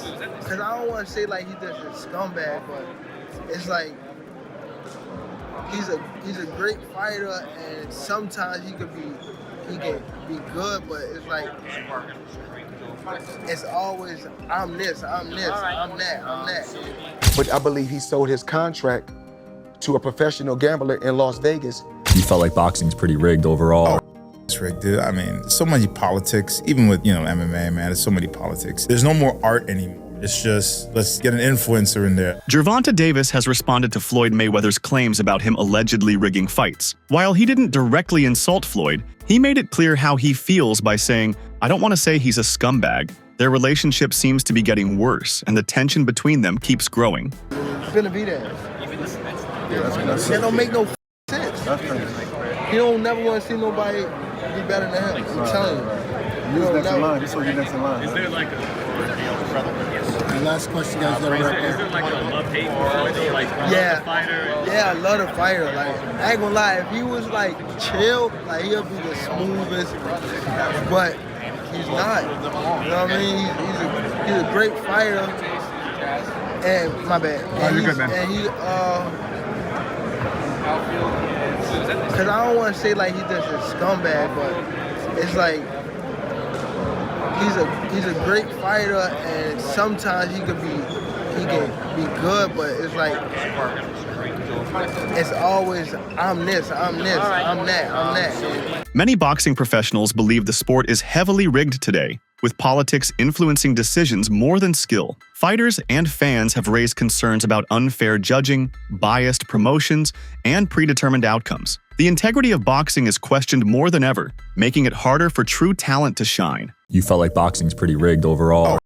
because I don't want to say like he's just a scumbag, but it's like he's a great fighter, and sometimes he can be good, but it's like it's always I'm this, I'm that. But I believe he sold his contract to a professional gambler in Las Vegas. You felt like boxing's pretty rigged overall. It's rigged, dude. I mean, so many politics, even with, MMA, man, there's so many politics. There's no more art anymore. It's just, let's get an influencer in there. Gervonta Davis has responded to Floyd Mayweather's claims about him allegedly rigging fights. While he didn't directly insult Floyd, he made it clear how he feels by saying, "I don't want to say he's a scumbag. Their relationship seems to be getting worse, and the tension between them keeps growing." It's gonna be there. That don't make no sense. He don't never want to see nobody be better than him. I'm telling you. Who's next in line? Just so you're next in line. Is there like a last question, guys, gotta wrap up. Is there like a love-hate for like yeah. the fighter? Yeah, I love the fighter. Like, I ain't gonna lie, if he was like chill, like he'll be the smoothest, but he's not. You know what I mean? He's a great fighter. And my bad. And you're good, man. And he because I don't want to say like he's just a scumbag, but it's like he's a great fighter, and sometimes he can be good, but it's like it's always I'm this, I'm that. Many boxing professionals believe the sport is heavily rigged today, with politics influencing decisions more than skill. Fighters and fans have raised concerns about unfair judging, biased promotions, and predetermined outcomes. The integrity of boxing is questioned more than ever, making it harder for true talent to shine. You felt like boxing's pretty rigged overall.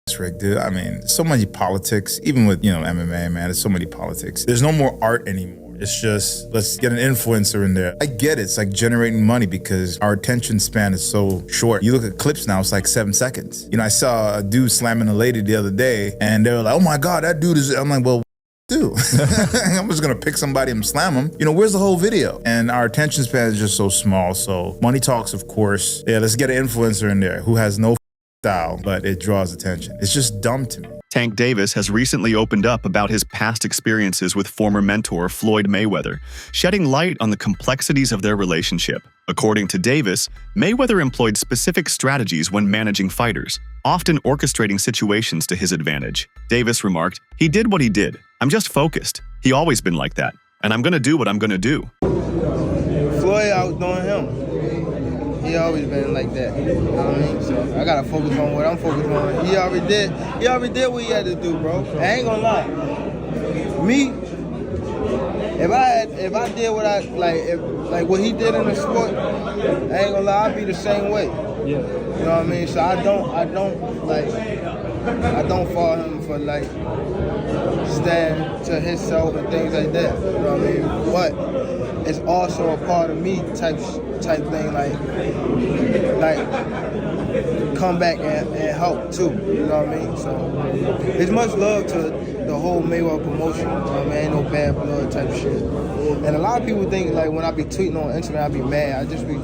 It's rigged, dude. I mean, so many politics, even with, MMA, man, there's so many politics. There's no more art anymore. It's just, let's get an influencer in there. I get it. It's like generating money because our attention span is so short. You look at clips now, it's like 7 seconds. I saw a dude slamming a lady the other day, and they were like, "Oh my God, that dude is," I'm like, well, do. I'm just gonna pick somebody and slam them. Where's the whole video? And our attention span is just so small. So money talks, of course. Yeah, let's get an influencer in there who has no style, but it draws attention. It's just dumb to me. Tank Davis has recently opened up about his past experiences with former mentor Floyd Mayweather, shedding light on the complexities of their relationship. According to Davis, Mayweather employed specific strategies when managing fighters, often orchestrating situations to his advantage. Davis remarked, "He did what he did. I'm just focused. He always been like that. And I'm gonna do what I'm gonna do." Floyd outdoing him. He always been like that. You know what I mean? So I gotta focus on what I'm focused on. He already did what he had to do, bro. I ain't gonna lie. Me, if I did what I like what he did in the sport, I ain't gonna lie, I'd be the same way. Yeah. You know what I mean? So I don't follow him for like stand to himself and things like that. You know what I mean? But it's also a part of me type thing, like come back and help too. You know what I mean? So it's much love to the whole Mayweather promotion. You know what I mean? Ain't no bad blood type shit. And a lot of people think like when I be tweeting on Instagram, I be mad. I just be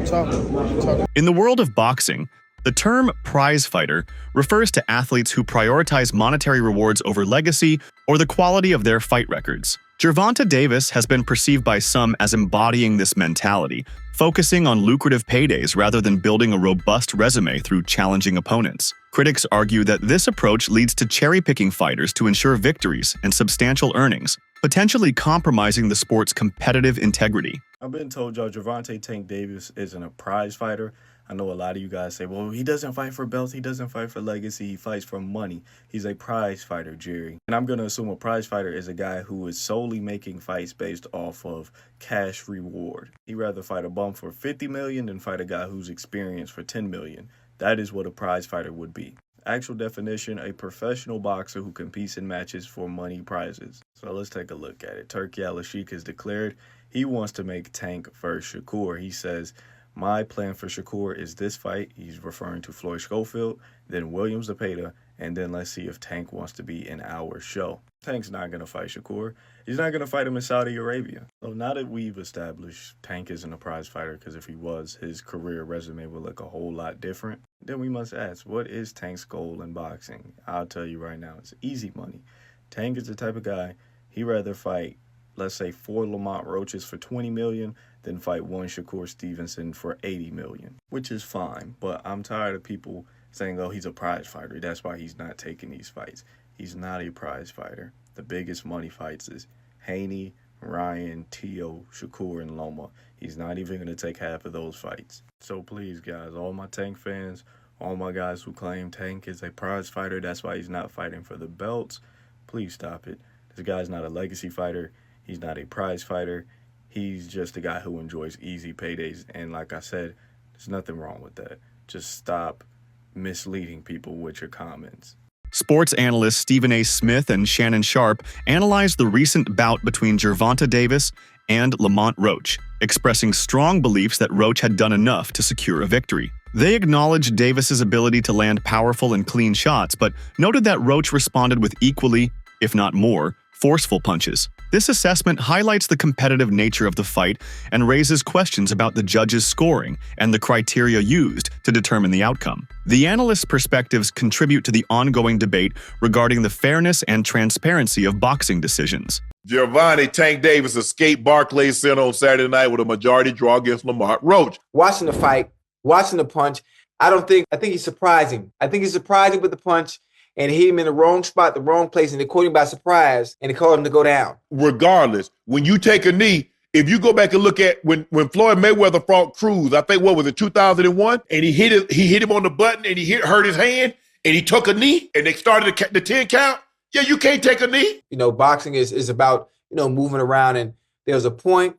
talking. In the world of boxing, the term prize fighter refers to athletes who prioritize monetary rewards over legacy or the quality of their fight records. Gervonta Davis has been perceived by some as embodying this mentality, focusing on lucrative paydays rather than building a robust resume through challenging opponents. Critics argue that this approach leads to cherry-picking fighters to ensure victories and substantial earnings, potentially compromising the sport's competitive integrity. I've been told y'all Gervonta Tank Davis isn't a prize fighter. I know a lot of you guys say, well, he doesn't fight for belts, he doesn't fight for legacy, he fights for money. He's a prize fighter, Jerry. And I'm going to assume a prize fighter is a guy who is solely making fights based off of cash reward. He'd rather fight a bum for $50 million than fight a guy who's experienced for $10 million. That is what a prize fighter would be. Actual definition, a professional boxer who competes in matches for money prizes. So let's take a look at it. Turki Al-Sheikh has declared he wants to make Tank versus Shakur. He says, "My plan for Shakur is this fight," he's referring to Floyd Schofield, then Williams Zepeda, and then let's see if Tank wants to be in our show. Tank's not going to fight Shakur. He's not going to fight him in Saudi Arabia. So now that we've established Tank isn't a prize fighter, because if he was, his career resume would look a whole lot different, then we must ask, what is Tank's goal in boxing? I'll tell you right now, it's easy money. Tank is the type of guy, he'd rather fight, let's say, 4 Lamont Roaches for $20 million than fight 1 Shakur Stevenson for $80 million, which is fine. But I'm tired of people saying, oh, he's a prize fighter. That's why he's not taking these fights. He's not a prize fighter. The biggest money fights is Haney, Ryan, Teo, Shakur, and Loma. He's not even going to take half of those fights. So please, guys, all my Tank fans, all my guys who claim Tank is a prize fighter, that's why he's not fighting for the belts, please stop it. This guy's not a legacy fighter. He's not a prize fighter. He's just a guy who enjoys easy paydays. And like I said, there's nothing wrong with that. Just stop misleading people with your comments. Sports analysts Stephen A. Smith and Shannon Sharp analyzed the recent bout between Gervonta Davis and Lamont Roach, expressing strong beliefs that Roach had done enough to secure a victory. They acknowledged Davis's ability to land powerful and clean shots, but noted that Roach responded with equally, if not more, forceful punches. This assessment highlights the competitive nature of the fight and raises questions about the judges' scoring and the criteria used to determine the outcome. The analysts' perspectives contribute to the ongoing debate regarding the fairness and transparency of boxing decisions. Gervonta Tank Davis escaped Barclays Center on Saturday night with a majority draw against Lamont Roach. Watching the fight, watching the punch, I think he's surprising. I think he's surprising with the punch, and hit him in the wrong spot, the wrong place, and they caught him by surprise, and they called him to go down. Regardless, when you take a knee, if you go back and look at when Floyd Mayweather fought Cruz, I think, what was it, 2001? And he hit him on the button, and hurt his hand, and he took a knee, and they started the 10 count. Yeah, you can't take a knee. You know, boxing is about, moving around, and there was a point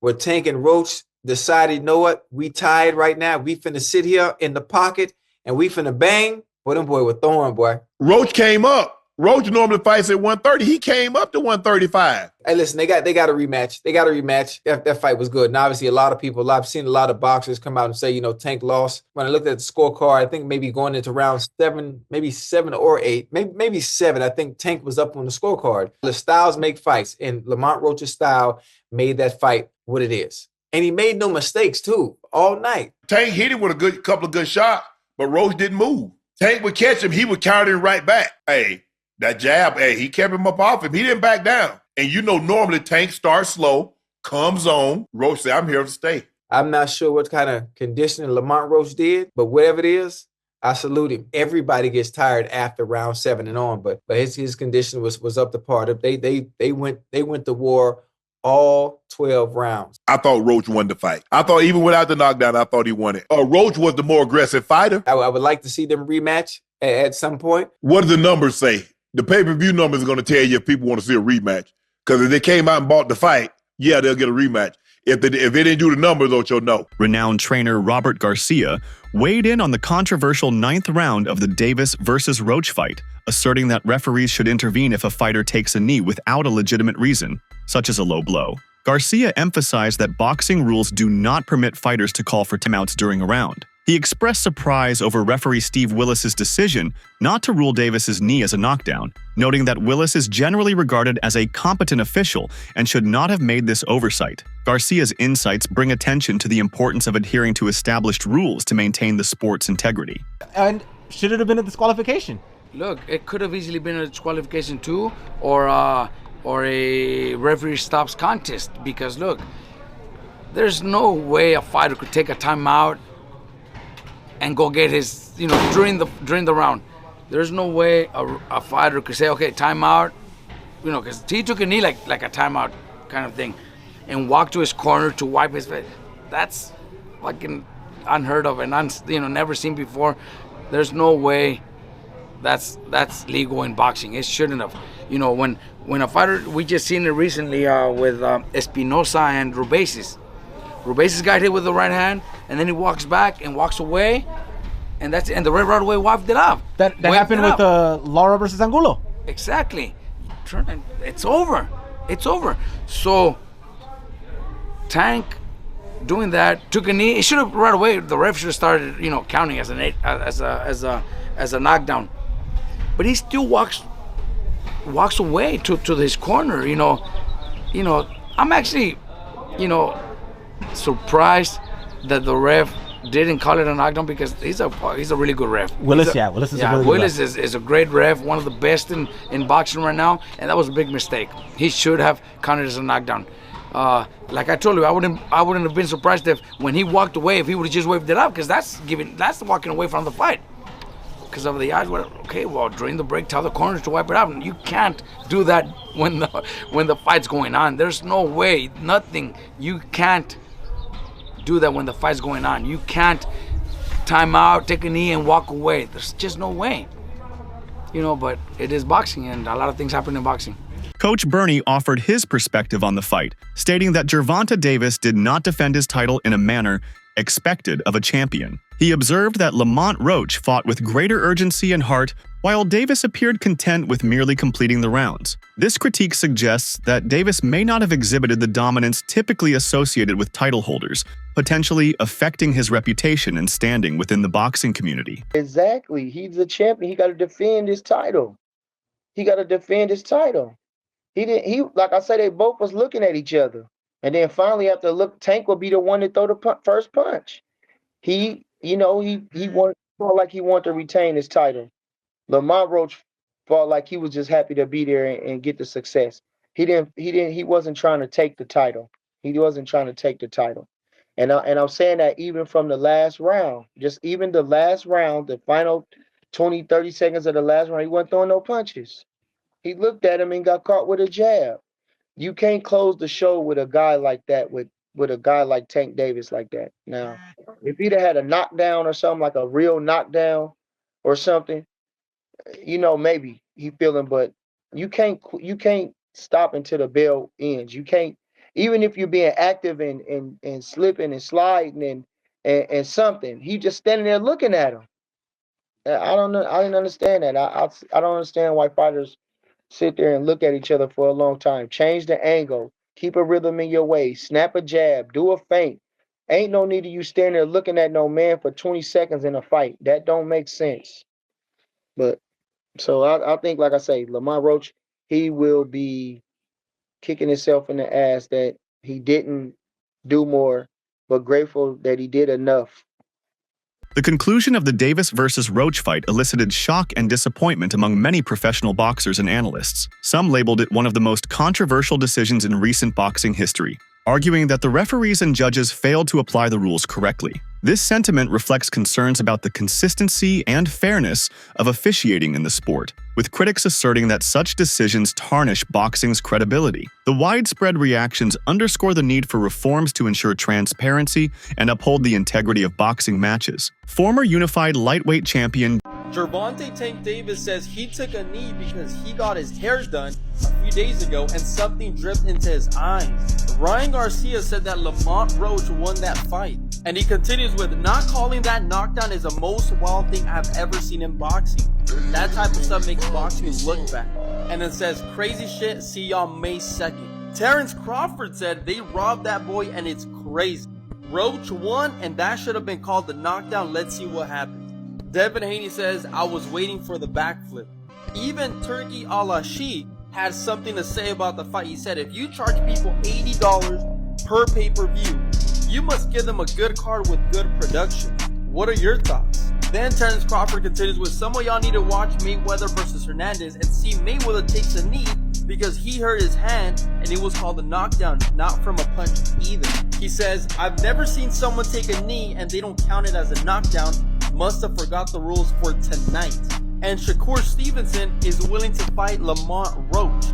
where Tank and Roach decided, you know what, we tied right now. We finna sit here in the pocket, and we finna bang. Boy, them boy were throwing, boy. Roach came up. Roach normally fights at 130. He came up to 135. Hey, listen, they got a rematch. They got a rematch. That fight was good. And obviously, I've seen a lot of boxers come out and say, Tank lost. When I looked at the scorecard, I think maybe going into round 7, maybe 7 or 8, maybe 7, I think Tank was up on the scorecard. The styles make fights, and Lamont Roach's style made that fight what it is. And he made no mistakes, too, all night. Tank hit him with a couple of good shots, but Roach didn't move. Tank would catch him, he would counter him right back. Hey, that jab, he kept him up off him. He didn't back down. And normally Tank starts slow, comes on. Roach said, I'm here to stay. I'm not sure what kind of conditioning Lamont Roach did, but whatever it is, I salute him. Everybody gets tired after round 7 and on, but his condition was up to par. They went to war all 12 rounds. I thought Roach won the fight. I thought even without the knockdown, I thought he won it. Roach was the more aggressive fighter. I would like to see them rematch at some point. What do the numbers say? The pay-per-view numbers are going to tell you if people want to see a rematch. Because if they came out and bought the fight, yeah, they'll get a rematch. If they didn't do the numbers, though, you'll know. Renowned trainer Robert Garcia weighed in on the controversial 9th round of the Davis versus Roach fight, asserting that referees should intervene if a fighter takes a knee without a legitimate reason, such as a low blow. Garcia emphasized that boxing rules do not permit fighters to call for timeouts during a round. He expressed surprise over referee Steve Willis's decision not to rule Davis's knee as a knockdown, noting that Willis is generally regarded as a competent official and should not have made this oversight. Garcia's insights bring attention to the importance of adhering to established rules to maintain the sport's integrity. And should it have been a disqualification? Look, it could have easily been a disqualification too, or a referee stops contest, because look, there's no way a fighter could take a timeout and go get his, during the round. There's no way a fighter could say, okay, timeout, because he took a knee like a timeout kind of thing, and walk to his corner to wipe his face. That's fucking unheard of and never seen before. There's no way that's legal in boxing. It shouldn't have. When a fighter, we just seen it recently with Espinosa and Rubesis. Rubesis got hit with the right hand, and then he walks back and walks away, and the red right away wiped it off. That happened with Lara versus Angulo. Exactly. It's over. It's over. So Tank doing that, took a knee. It should have right away. The ref should have started, counting as a knockdown. but he still walks away to his corner. I'm actually, surprised that the ref didn't call it a knockdown, because he's a really good ref. Willis is a really good ref. Is a great ref, one of the best in boxing right now, and that was a big mistake. He should have counted as a knockdown. Like I told you, I wouldn't have been surprised if when he walked away, if he would have just waved it up, because that's walking away from the fight. Because of the eyes, okay, well, during the break, tell the corners to wipe it out. You can't do that when the fight's going on. There's no way, nothing. You can't do that when the fight's going on. You can't time out, take a knee, and walk away. There's just no way. But it is boxing, and a lot of things happen in boxing. Coach Bernie offered his perspective on the fight, stating that Gervonta Davis did not defend his title in a manner expected of a champion. He observed that Lamont Roach fought with greater urgency and heart, while Davis appeared content with merely completing the rounds. This critique suggests that Davis may not have exhibited the dominance typically associated with title holders, potentially affecting his reputation and standing within the boxing community. Exactly. He's a champion. He got to defend his title. He didn't. Like I said, they both was looking at each other, and then finally, after Tank will be the one to throw the first punch. He felt like he wanted to retain his title. Lamont Roach felt like he was just happy to be there and get the success. He wasn't trying to take the title. And I'm saying that even from the last round, the final 20, 30 seconds of the last round, he wasn't throwing no punches. He looked at him and got caught with a jab. You can't close the show with a guy like that, with a guy like Tank Davis like that. Now, if he'd have had a knockdown or something, like a real knockdown or something, maybe he feeling, but you can't stop until the bell ends. You can't, even if you're being active and slipping and sliding and something, he just standing there looking at him. I don't know. I didn't understand that. I don't understand why fighters sit there and look at each other for a long time. Change the angle. Keep a rhythm in your way. Snap a jab. Do a feint. Ain't no need of you standing there looking at no man for 20 seconds in a fight. That don't make sense. But so I think, like I say, Lamont Roach, he will be kicking himself in the ass that he didn't do more, but grateful that he did enough. The conclusion of the Davis versus Roach fight elicited shock and disappointment among many professional boxers and analysts. Some labeled it one of the most controversial decisions in recent boxing history, arguing that the referees and judges failed to apply the rules correctly. This sentiment reflects concerns about the consistency and fairness of officiating in the sport, with critics asserting that such decisions tarnish boxing's credibility. The widespread reactions underscore the need for reforms to ensure transparency and uphold the integrity of boxing matches. Former unified lightweight champion Gervonta Tank Davis says he took a knee because he got his hair done a few days ago and something dripped into his eyes. Ryan Garcia said that Lamont Roach won that fight. And he continues with, not calling that knockdown is the most wild thing I've ever seen in boxing. That type of stuff makes boxing look bad. And then says, crazy shit, see y'all May 2nd. Terrence Crawford said they robbed that boy and it's crazy. Roach won and that should have been called the knockdown. Let's see what happens. Devin Haney says, I was waiting for the backflip. Even Turkey Alashi had something to say about the fight. He said, if you charge people $80 per pay-per-view, you must give them a good card with good production. What are your thoughts? Then Terrence Crawford continues with, some of y'all need to watch Mayweather versus Hernandez and see Mayweather takes a knee because he hurt his hand and it was called a knockdown, not from a punch either. He says, I've never seen someone take a knee and they don't count it as a knockdown. Must have forgot the rules for tonight. And Shakur Stevenson is willing to fight Lamont Roach.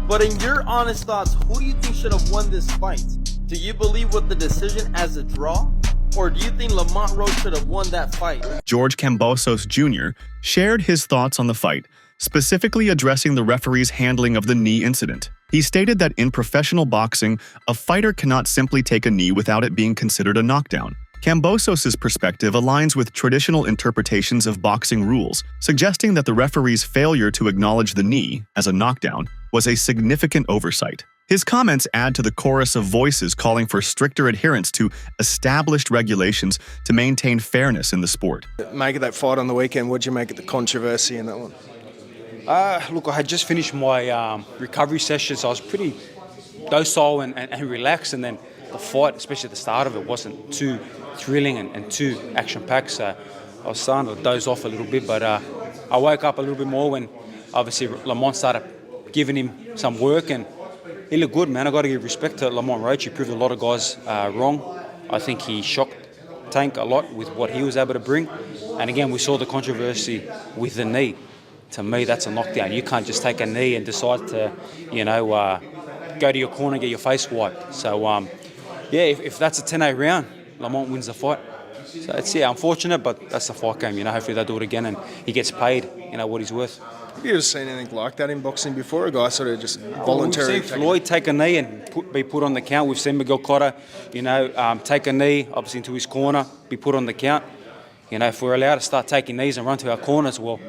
But in your honest thoughts, who do you think should have won this fight? Do you believe with the decision as a draw? Or do you think Lamont Roach should have won that fight? George Kambosos Jr. shared his thoughts on the fight, specifically addressing the referee's handling of the knee incident. He stated that in professional boxing, a fighter cannot simply take a knee without it being considered a knockdown. Kambosos' perspective aligns with traditional interpretations of boxing rules, suggesting that the referee's failure to acknowledge the knee as a knockdown was a significant oversight. His comments add to the chorus of voices calling for stricter adherence to established regulations to maintain fairness in the sport. Make it that fight on the weekend, what'd you make of the controversy in that one? Look, I had just finished my recovery session, so I was pretty docile and relaxed. And then the fight, especially at the start of it, wasn't too thrilling and too action-packed. So I was starting to doze off a little bit. But I woke up a little bit more when obviously Lamont started giving him some work, and he looked good, man. I got to give respect to Lamont Roach. He proved a lot of guys wrong. I think he shocked Tank a lot with what he was able to bring. And again, we saw the controversy with the knee. To me, that's a knockdown. You can't just take a knee and decide to, go to your corner and get your face wiped. So, if that's a 10-8 round, Lamont wins the fight. So it's unfortunate, but that's the fight game. Hopefully they'll do it again and he gets paid, what he's worth. Have you ever seen anything like that in boxing before? A guy sort of just voluntarily. We've seen Floyd take a knee and be put on the count. We've seen Miguel Cotto, take a knee, obviously into his corner, be put on the count. If we're allowed to start taking knees and run to our corners, well,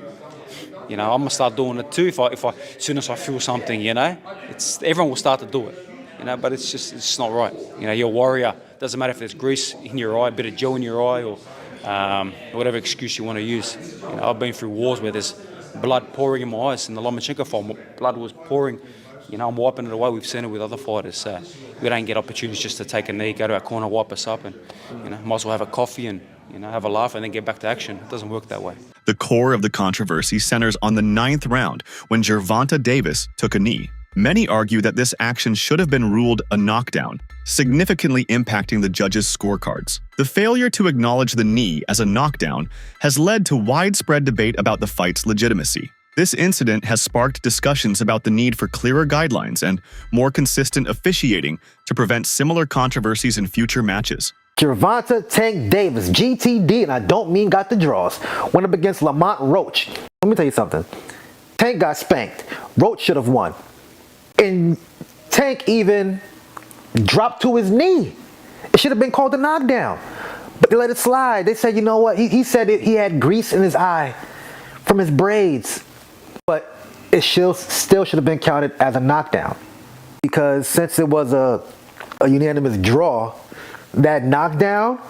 I'm gonna start doing it too. If I, as soon as I feel something, everyone will start to do it. But it's just not right. You're a warrior. Doesn't matter if there's grease in your eye, a bit of gel in your eye, or whatever excuse you want to use. I've been through wars where there's blood pouring in my eyes. In the Lomachenko fight, blood was pouring. I'm wiping it away. We've seen it with other fighters. So we don't get opportunities just to take a knee, go to our corner, wipe us up, and might as well have a coffee and have a laugh and then get back to action. It doesn't work that way. The core of the controversy centers on the 9th round when Gervonta Davis took a knee. Many argue that this action should have been ruled a knockdown, significantly impacting the judges' scorecards. The failure to acknowledge the knee as a knockdown has led to widespread debate about the fight's legitimacy. This incident has sparked discussions about the need for clearer guidelines and more consistent officiating to prevent similar controversies in future matches. Gervonta Tank Davis, GTD, and I don't mean got the draws, went up against Lamont Roach. Let me tell you something. Tank got spanked. Roach should have won. And Tank even dropped to his knee. It should have been called a knockdown. But they let it slide. They said, you know what? He said he had grease in his eye from his braids. But it still should have been counted as a knockdown. Because since it was a unanimous draw, that knockdown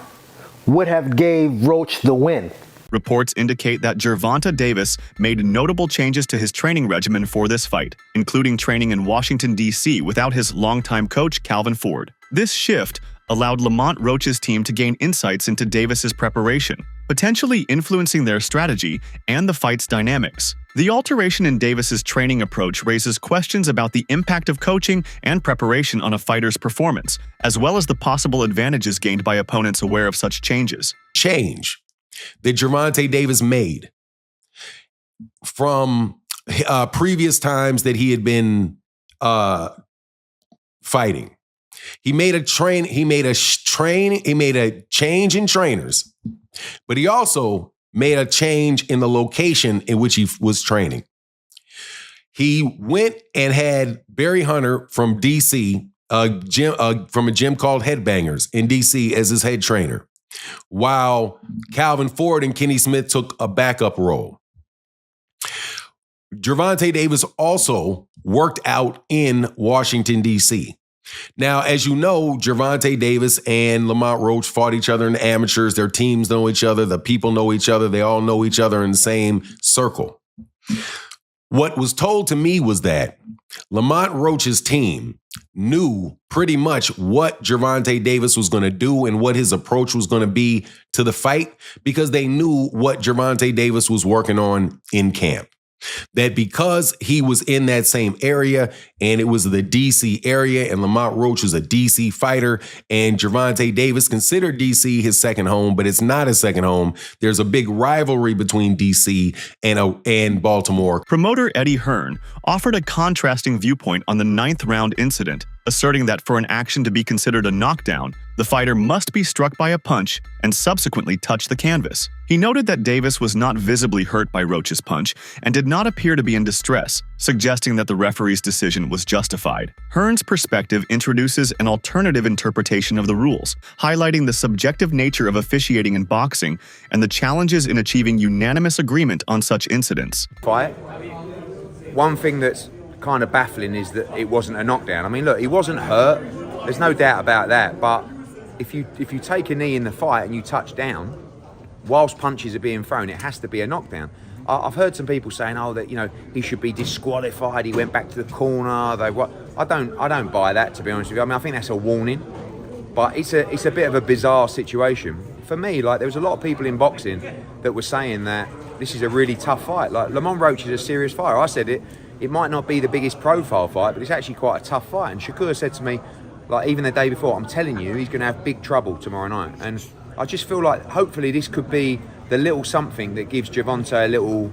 would have gave Roach the win. Reports indicate that Gervonta Davis made notable changes to his training regimen for this fight, including training in Washington, D.C. without his longtime coach, Calvin Ford. This shift allowed Lamont Roach's team to gain insights into Davis's preparation, potentially influencing their strategy and the fight's dynamics. The alteration in Davis's training approach raises questions about the impact of coaching and preparation on a fighter's performance, as well as the possible advantages gained by opponents aware of such changes. Change that Gervonta Davis made from previous times that he had been fighting. He made a change in trainers, but he also made a change in the location in which he was training. He went and had Barry Hunter from DC, from a gym called Headbangers in DC as his head trainer, while Calvin Ford and Kenny Smith took a backup role. Gervonta Davis also worked out in Washington, D.C. Now, as you know, Gervonta Davis and Lamont Roach fought each other in the amateurs. Their teams know each other. The people know each other. They all know each other in the same circle. What was told to me was that Lamont Roach's team knew pretty much what Gervonta Davis was going to do and what his approach was going to be to the fight, because they knew what Gervonta Davis was working on in camp. That because he was in that same area and it was the DC area and Lamont Roach was a DC fighter and Gervonta Davis considered DC his second home, but it's not his second home. There's a big rivalry between DC and Baltimore. Promoter Eddie Hearn offered a contrasting viewpoint on the 9th round incident, asserting that for an action to be considered a knockdown, the fighter must be struck by a punch and subsequently touch the canvas. He noted that Davis was not visibly hurt by Roach's punch and did not appear to be in distress, suggesting that the referee's decision was justified. Hearn's perspective introduces an alternative interpretation of the rules, highlighting the subjective nature of officiating in boxing and the challenges in achieving unanimous agreement on such incidents. Fight. One thing that's kind of baffling is that it wasn't a knockdown. I mean, look, he wasn't hurt. There's no doubt about that. But if you take a knee in the fight and you touch down, whilst punches are being thrown, it has to be a knockdown. I've heard some people saying, oh, that, you know, he should be disqualified. He went back to the corner. I don't buy that, to be honest with you. I mean, I think that's a warning, but it's a bit of a bizarre situation for me. Like, there was a lot of people in boxing that were saying that this is a really tough fight. Like, Lamont Roach is a serious fighter. I said it might not be the biggest profile fight, but it's actually quite a tough fight. And Shakur said to me, like, even the day before, I'm telling you, he's going to have big trouble tomorrow night. And I just feel like hopefully this could be the little something that gives Gervonta a little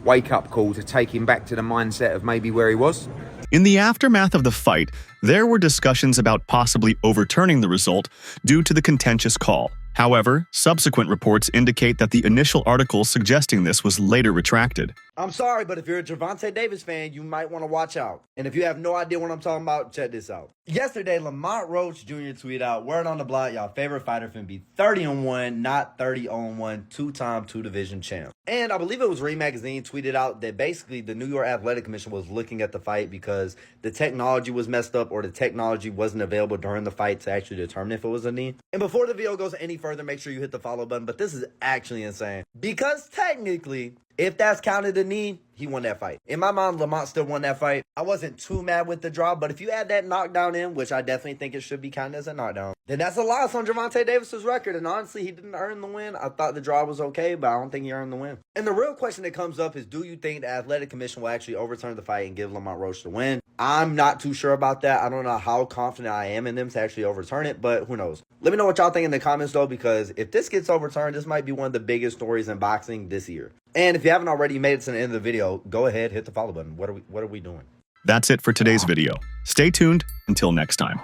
wake-up call to take him back to the mindset of maybe where he was. In the aftermath of the fight, there were discussions about possibly overturning the result due to the contentious call. However, subsequent reports indicate that the initial article suggesting this was later retracted. I'm sorry, but if you're a Gervonta Davis fan, you might want to watch out. And if you have no idea what I'm talking about, check this out. Yesterday, Lamont Roach Jr. tweeted out, word on the block, y'all favorite fighter finna be 30-1, not 30-1, two-time, two-division champ. And I believe it was Ring Magazine tweeted out that basically the New York Athletic Commission was looking at the fight because the technology was messed up or the technology wasn't available during the fight to actually determine if it was a knee. And before the video goes any further, make sure you hit the follow button. But this is actually insane because technically, if that's counted a knee, he won that fight. In my mind, Lamont still won that fight. I wasn't too mad with the draw, but if you add that knockdown in, which I definitely think it should be counted as a knockdown, then that's a loss on Gervonta Davis's record. And honestly, he didn't earn the win. I thought the draw was okay, but I don't think he earned the win. And the real question that comes up is, do you think the Athletic Commission will actually overturn the fight and give Lamont Roach the win? I'm not too sure about that. I don't know how confident I am in them to actually overturn it, but who knows? Let me know what y'all think in the comments, though, because if this gets overturned, this might be one of the biggest stories in boxing this year. And if you haven't already made it to the end of the video, go ahead, hit the follow button. What are we doing? That's it for today's video. Stay tuned until next time.